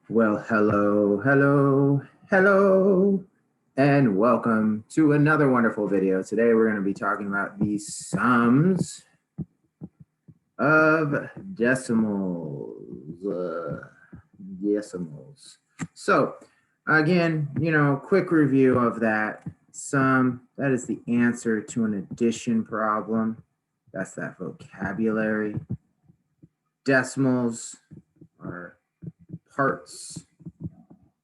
Well, hello, and welcome to another wonderful video. Today we're going to be talking about the sums of decimals. Decimals. So, again, quick review of that. Sum, that is the answer to an addition problem. That's that vocabulary. Decimals are parts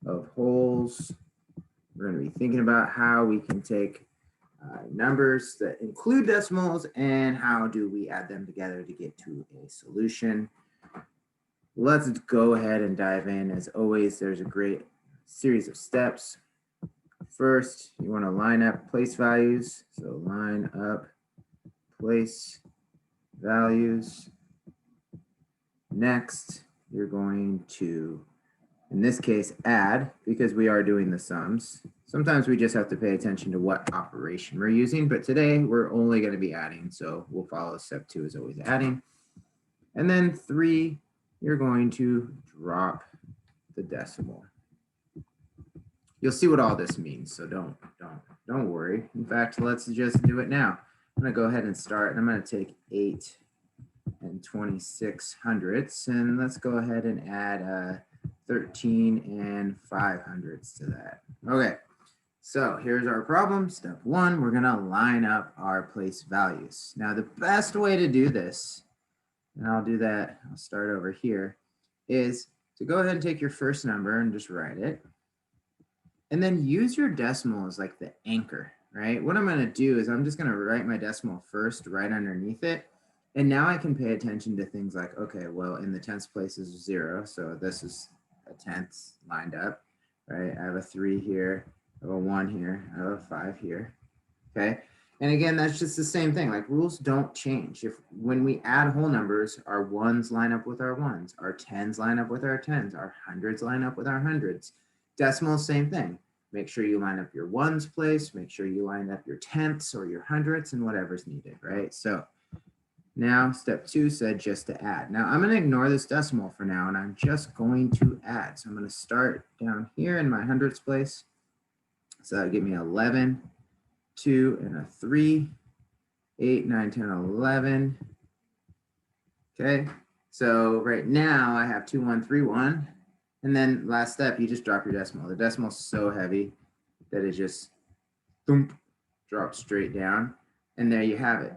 of wholes. We're going to be thinking about how we can take numbers that include decimals and how do we add them together to get to a solution. Let's go ahead and dive in. As always, there's a great series of steps. First, you want to line up place values. So line up place values. Next, you're going to, in this case, add, because we are doing the sums. Sometimes we just have to pay attention to what operation we're using, but today we're only going to be adding. So we'll follow step 2 is always adding. And then 3, you're going to drop the decimal. You'll see what all this means, so don't worry. In fact, let's just do it now. I'm going to go ahead and start, and I'm going to take 8 and 26 hundredths, and let's go ahead and add 13 and 5 hundredths to that. Okay, so here's our problem. Step 1, we're going to line up our place values. Now, the best way to do this, and I'll do that, I'll start over here, is to go ahead and take your first number and just write it. And then use your decimal as like the anchor, right? What I'm going to do is I'm just going to write my decimal first right underneath it. And now I can pay attention to things like, okay, well, in the tenths place is 0. So this is a tenths lined up, right? I have a 3 here, I have a 1 here, I have a 5 here, okay? And again, that's just the same thing. Like rules don't change. When we add whole numbers, our 1s line up with our 1s, our 10s line up with our 10s, our 100s line up with our 100s. Decimals, same thing. Make sure you line up your 1s place, make sure you line up your tenths or your hundredths and whatever's needed, right? So now step 2 said just to add. Now I'm going to ignore this decimal for now and I'm just going to add. So I'm going to start down here in my hundredths place. So that'll give me 11, 2, and a 3, 8, 9, 10, 11. Okay, so right now I have 2, 1, 3, 1. And then last step, you just drop your decimal. The decimal's so heavy that it just thump, drops straight down. And there you have it.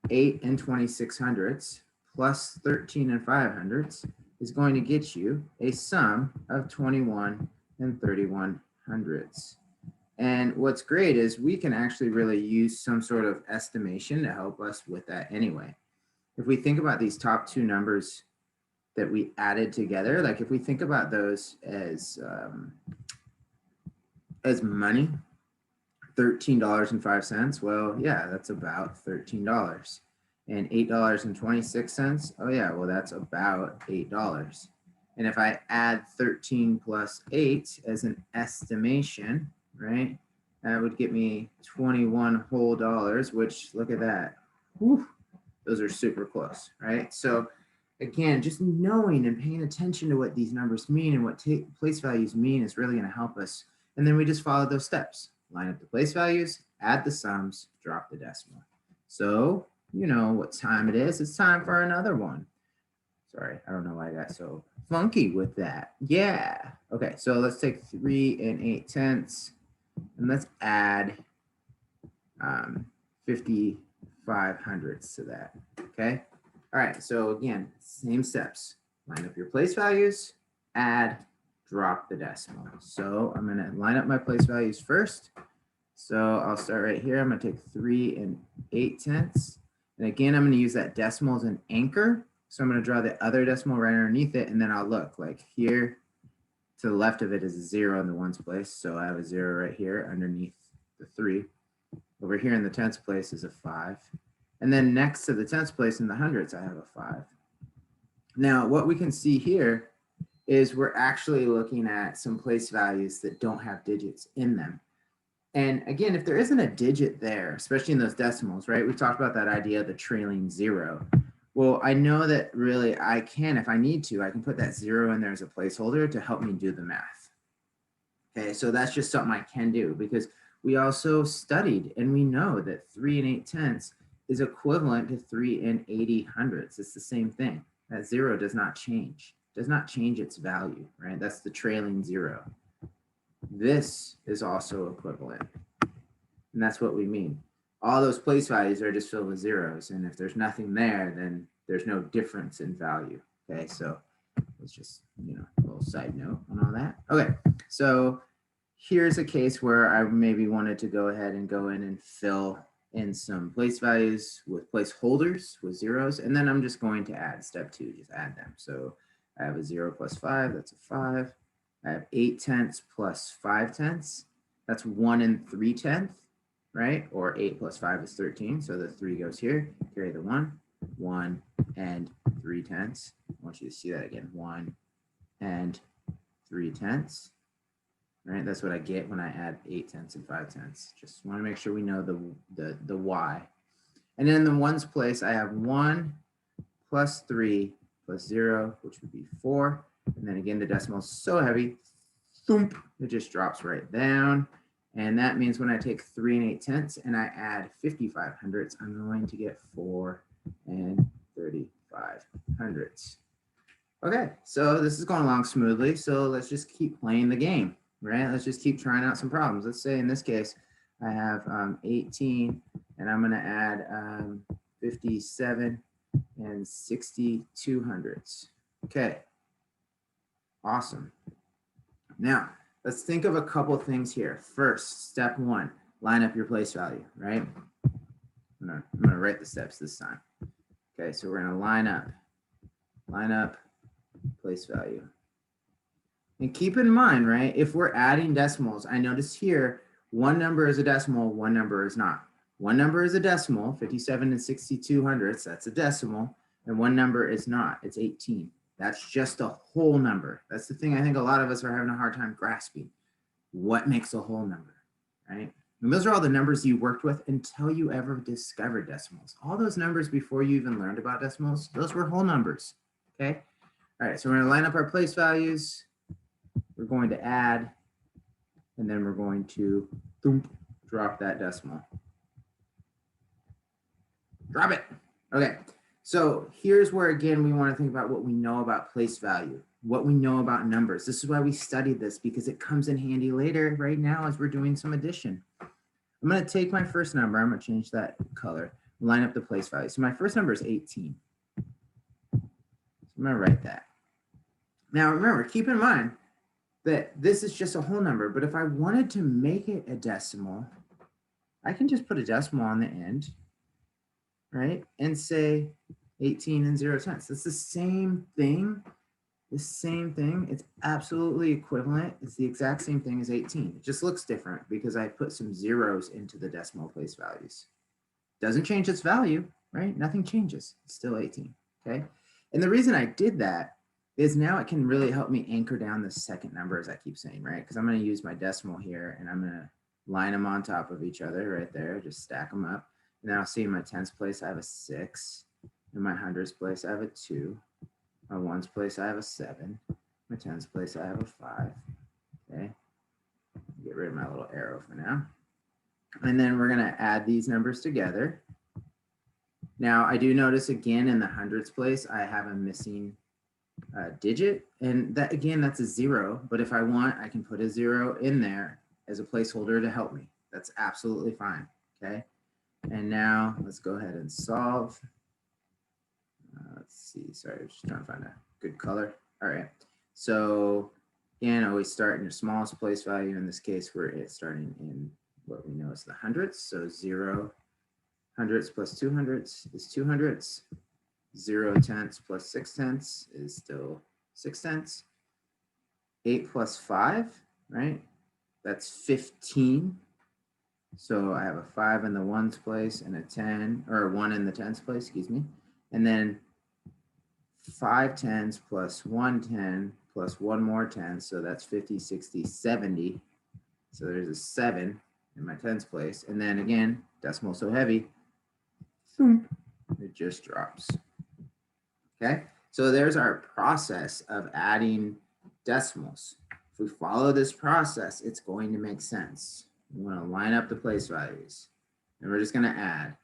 8 and 26 hundredths plus 13 and 5 hundredths is going to get you a sum of 21 and 31 hundredths. And what's great is we can actually really use some sort of estimation to help us with that anyway. If we think about these top 2 numbers that we added together, like if we think about those as money, $13.05, well, yeah, that's about $13. And $8.26, oh yeah, well, that's about $8. And if I add 13 plus 8 as an estimation, right, that would get me 21 whole dollars, which look at that. Whew, those are super close, right? So again, just knowing and paying attention to what these numbers mean and what place values mean is really going to help us. And then we just follow those steps. Line up the place values, add the sums, drop the decimal. So you know what time it is. It's time for another one. Sorry, I don't know why I got so funky with that. Yeah. Okay, so let's take 3 and 8 tenths and let's add 55 hundredths to that. Okay. All right, so again, same steps. Line up your place values, add, drop the decimal. So I'm going to line up my place values first. So I'll start right here. I'm going to take 3 and 8 tenths. And again, I'm going to use that decimal as an anchor. So I'm going to draw the other decimal right underneath it. And then I'll look like here to the left of it is a 0 in the 1s place. So I have a 0 right here underneath the 3. Over here in the tenths place is a 5. And then next to the tenths place in the hundredths, I have a 5. Now, what we can see here is we're actually looking at some place values that don't have digits in them. And again, if there isn't a digit there, especially in those decimals, right? We talked about that idea of the trailing 0. Well, I know that really I can, if I need to, I can put that 0 in there as a placeholder to help me do the math. Okay, so that's just something I can do because we also studied and we know that 3 and 8/10 is equivalent to 3 and 80/100. It's the same thing. That 0 does not change its value, right? That's the trailing 0. This is also equivalent. And that's what we mean. All those place values are just filled with zeros. And if there's nothing there, then there's no difference in value. Okay, so it's just, a little side note on all that. Okay, so here's a case where I maybe wanted to go ahead and go in and fill in some place values with placeholders with zeros. And then I'm just going to add step 2, just add them. So I have a 0 plus 5, that's a 5. I have 8/10 plus 5/10, that's 1 and 3/10, right? Or 8 plus 5 is 13. So the 3 goes here, carry the 1, 1 and 3/10. I want you to see that again, 1 and 3/10. Right, that's what I get when I add 8/10 and 5/10. Just want to make sure we know the y. And then in the ones place, I have 1 plus 3 plus 0, which would be 4. And then again, the decimal is so heavy, thump, it just drops right down. And that means when I take 3 and 8/10 and I add 55/100, I'm going to get 4 and 35/100. Okay, so this is going along smoothly. So let's just keep playing the game, right? Let's just keep trying out some problems. Let's say in this case, I have 18 and I'm gonna add 57 and 62/100. Okay, awesome. Now, let's think of a couple things here. First, step 1, line up your place value, right? I'm gonna write the steps this time. Okay, so we're gonna line up place value. And keep in mind, right, if we're adding decimals, I notice here, one number is a decimal, one number is not. One number is a decimal, 57 and 62/100, that's a decimal, and one number is not, it's 18. That's just a whole number. That's the thing I think a lot of us are having a hard time grasping. What makes a whole number, right? And those are all the numbers you worked with until you ever discovered decimals. All those numbers before you even learned about decimals, those were whole numbers, okay? All right, so we're gonna line up our place values. We're going to add, and then we're going to drop that decimal. Drop it. Okay, so here's where, again, we want to think about what we know about place value, what we know about numbers. This is why we studied this, because it comes in handy later right now as we're doing some addition. I'm going to take my first number. I'm going to change that color, line up the place value. So my first number is 18. So I'm going to write that. Now, remember, keep in mind that this is just a whole number, but if I wanted to make it a decimal, I can just put a decimal on the end, right? And say 18 and 0/10. It's the same thing. The same thing. It's absolutely equivalent. It's the exact same thing as 18. It just looks different because I put some zeros into the decimal place values. Doesn't change its value, right? Nothing changes. It's still 18, okay? And the reason I did that is now it can really help me anchor down the second number, as I keep saying, right? Because I'm going to use my decimal here and I'm going to line them on top of each other right there, just stack them up. Now see in my tens place, I have a 6. In my hundreds place, I have a 2. My ones place, I have a 7. My tens place, I have a 5. Okay. Get rid of my little arrow for now. And then we're going to add these numbers together. Now I do notice again in the hundreds place, I have a missing digit. And that, again, that's a 0. But if I want, I can put a 0 in there as a placeholder to help me. That's absolutely fine. Okay. And now let's go ahead and solve. Let's see, sorry, I'm just trying to find a good color. All right, so again, always start in your smallest place value. In this case, we're starting in what we know is the hundreds. So 0 hundreds plus 200s is 200s. 0/10 plus 6/10 is still 6/10. 8 plus 5, right? That's 15. So I have a 5 in the ones place and a 10, or a 1 in the tens place, excuse me. And then 5 tens plus 1 10 plus 1 more 10. So that's 50, 60, 70. So there's a 7 in my tens place. And then again, decimal so heavy, it just drops. Okay, so there's our process of adding decimals. If we follow this process, it's going to make sense. We want to line up the place values, and we're just going to add.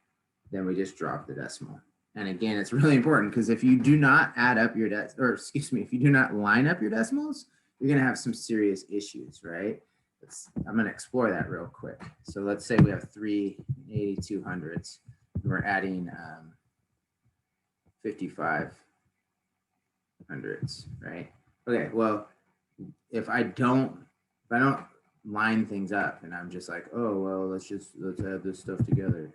Then we just drop the decimal. And again, it's really important because if you do not add up your if you do not line up your decimals, you're going to have some serious issues, right? I'm going to explore that real quick. So let's say we have 3/8200ths, and we're adding 55 hundredths, right? Okay, well, if I don't line things up and I'm just like, oh, well, let's add this stuff together,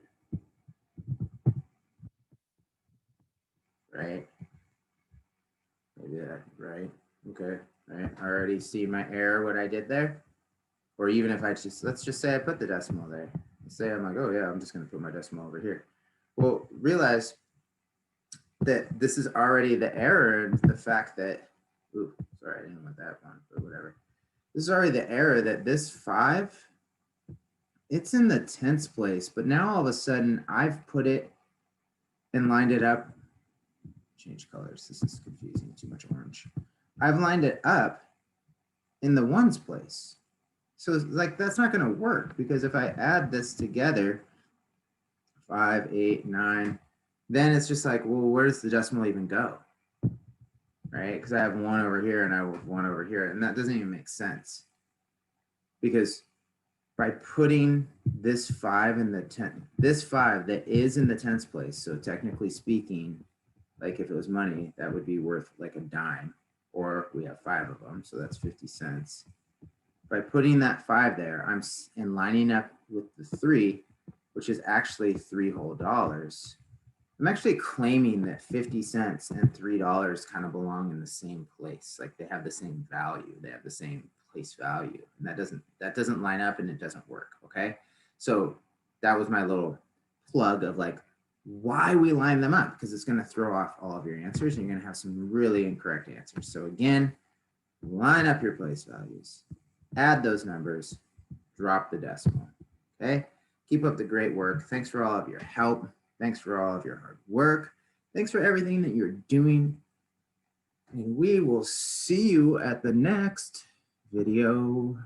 right? Yeah, right. Okay, right. I already see my error, what I did there. Or even if let's just say I put the decimal there. Let's say I'm like, oh yeah, I'm just gonna put my decimal over here. Well, realize that this is already the error, the fact that, ooh, sorry, I didn't want that one, but whatever. This is already the error that this 5, it's in the tens place, but now all of a sudden I've put it and lined it up. Change colors, this is confusing, too much orange. I've lined it up in the ones place. So like that's not going to work because if I add this together, 5, 8, 9, then it's just like, well, where does the decimal even go? Right? Because I have 1 over here and I have 1 over here, and that doesn't even make sense. Because by putting this 5 in the 10, this 5 that is in the tens place, so technically speaking, like if it was money, that would be worth like a dime, or we have 5 of them, so that's 50 cents. By putting that 5 there, I'm in lining up with the 3, which is actually $3 whole. I'm actually claiming that 50 cents and $3 kind of belong in the same place. Like they have the same value. They have the same place value. And that doesn't line up and it doesn't work. Okay. So that was my little plug of like why we line them up, because it's going to throw off all of your answers and you're going to have some really incorrect answers. So again, line up your place values, add those numbers, drop the decimal. Okay. Keep up the great work. Thanks for all of your help. Thanks for all of your hard work. Thanks for everything that you're doing. And we will see you at the next video.